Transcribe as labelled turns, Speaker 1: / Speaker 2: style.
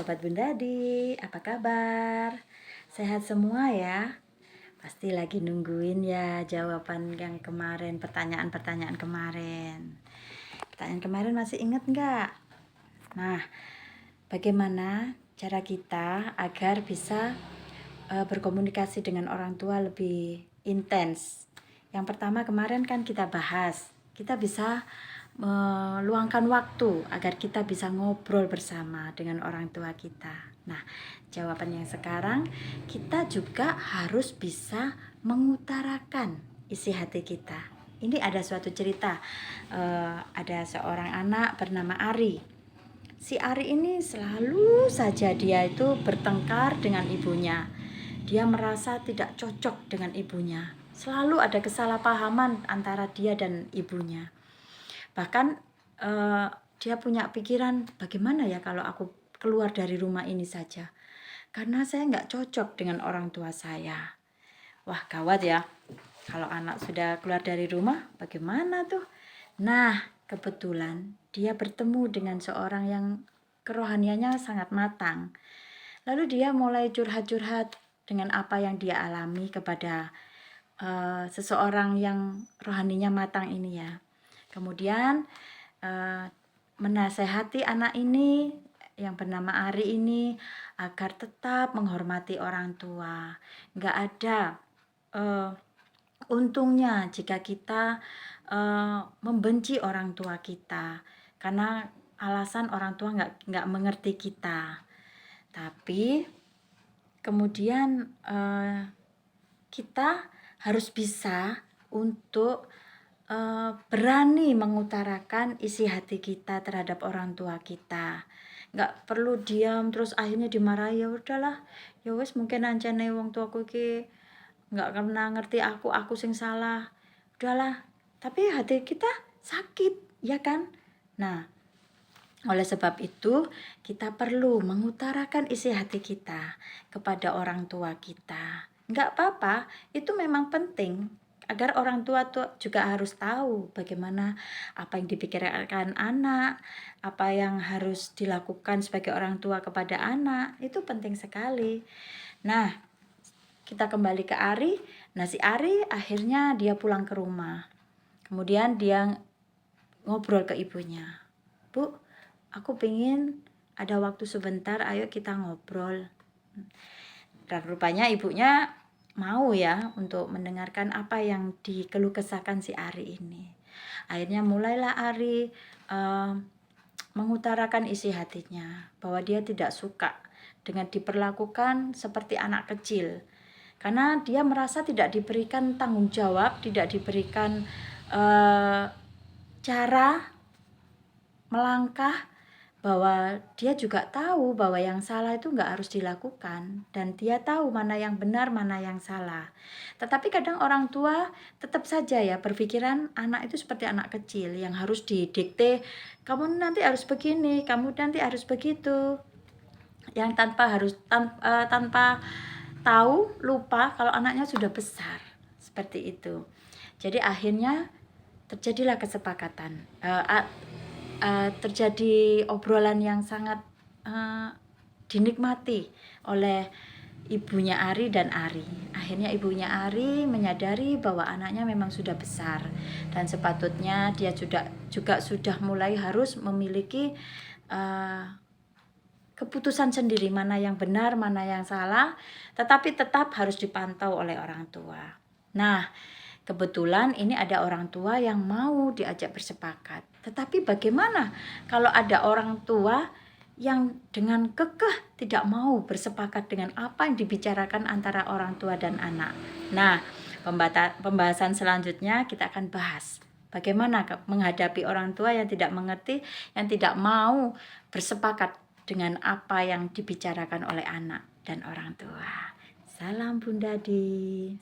Speaker 1: Sobat Bundadi, apa kabar? Sehat semua ya? Pasti lagi nungguin ya jawaban yang kemarin, pertanyaan-pertanyaan kemarin. Pertanyaan kemarin masih ingat nggak? Nah, bagaimana cara kita agar bisa berkomunikasi dengan orang tua lebih intens? Yang pertama kemarin kan kita bahas, kita bisa meluangkan waktu agar kita bisa ngobrol bersama dengan orang tua kita. Nah, jawaban yang sekarang, kita juga harus bisa mengutarakan isi hati kita. Ini ada suatu cerita, ada seorang anak bernama Ari. Si Ari ini selalu saja dia itu bertengkar dengan ibunya. Dia merasa tidak cocok dengan ibunya. Selalu ada kesalahpahaman antara dia dan ibunya. Bahkan dia punya pikiran, bagaimana ya kalau aku keluar dari rumah ini saja, karena saya nggak cocok dengan orang tua saya. Wah, gawat ya kalau anak sudah keluar dari rumah, bagaimana tuh? Nah, kebetulan dia bertemu dengan seorang yang kerohaniannya sangat matang. Lalu dia mulai curhat-curhat dengan apa yang dia alami kepada seseorang yang rohaninya matang ini ya. Kemudian menasehati anak ini yang bernama Ari ini agar tetap menghormati orang tua. Nggak ada untungnya jika kita membenci orang tua kita karena alasan orang tua nggak mengerti kita. Tapi kemudian kita harus bisa untuk berani mengutarakan isi hati kita terhadap orang tua kita. Nggak perlu diam terus akhirnya dimarahi, ya udahlah, ya wes mungkin ancene wong tuaku iki nggak pernah ngerti aku sing salah. Udahlah, tapi hati kita sakit, ya kan? Nah, oleh sebab itu kita perlu mengutarakan isi hati kita kepada orang tua kita. Nggak apa-apa, itu memang penting agar orang tua tuh juga harus tahu bagaimana apa yang dipikirkan anak, apa yang harus dilakukan sebagai orang tua kepada anak, itu penting sekali. Nah, kita kembali ke Ari. Nah, si Ari akhirnya dia pulang ke rumah. Kemudian dia ngobrol ke ibunya. Bu, aku pengen ada waktu sebentar, ayo kita ngobrol. Dan rupanya ibunya mau ya untuk mendengarkan apa yang dikeluh kesahkan si Ari ini. Akhirnya mulailah Ari mengutarakan isi hatinya bahwa dia tidak suka dengan diperlakukan seperti anak kecil. Karena dia merasa tidak diberikan tanggung jawab, tidak diberikan cara melangkah, bahwa dia juga tahu bahwa yang salah itu nggak harus dilakukan dan dia tahu mana yang benar, mana yang salah. Tetapi kadang orang tua tetap saja ya berpikiran anak itu seperti anak kecil yang harus didikte, kamu nanti harus begini, kamu nanti harus begitu. Yang tanpa tahu, lupa kalau anaknya sudah besar. Seperti itu. Jadi akhirnya terjadilah kesepakatan. Terjadi obrolan yang sangat dinikmati oleh ibunya Ari dan Ari. Akhirnya ibunya Ari menyadari bahwa anaknya memang sudah besar dan sepatutnya dia juga sudah mulai harus memiliki keputusan sendiri mana yang benar, mana yang salah, tetapi tetap harus dipantau oleh orang tua. Nah, kebetulan ini ada orang tua yang mau diajak bersepakat. Tetapi bagaimana kalau ada orang tua yang dengan kekeh tidak mau bersepakat dengan apa yang dibicarakan antara orang tua dan anak? Nah, pembahasan selanjutnya kita akan bahas bagaimana menghadapi orang tua yang tidak mengerti, yang tidak mau bersepakat dengan apa yang dibicarakan oleh anak dan orang tua. Salam Bundadi.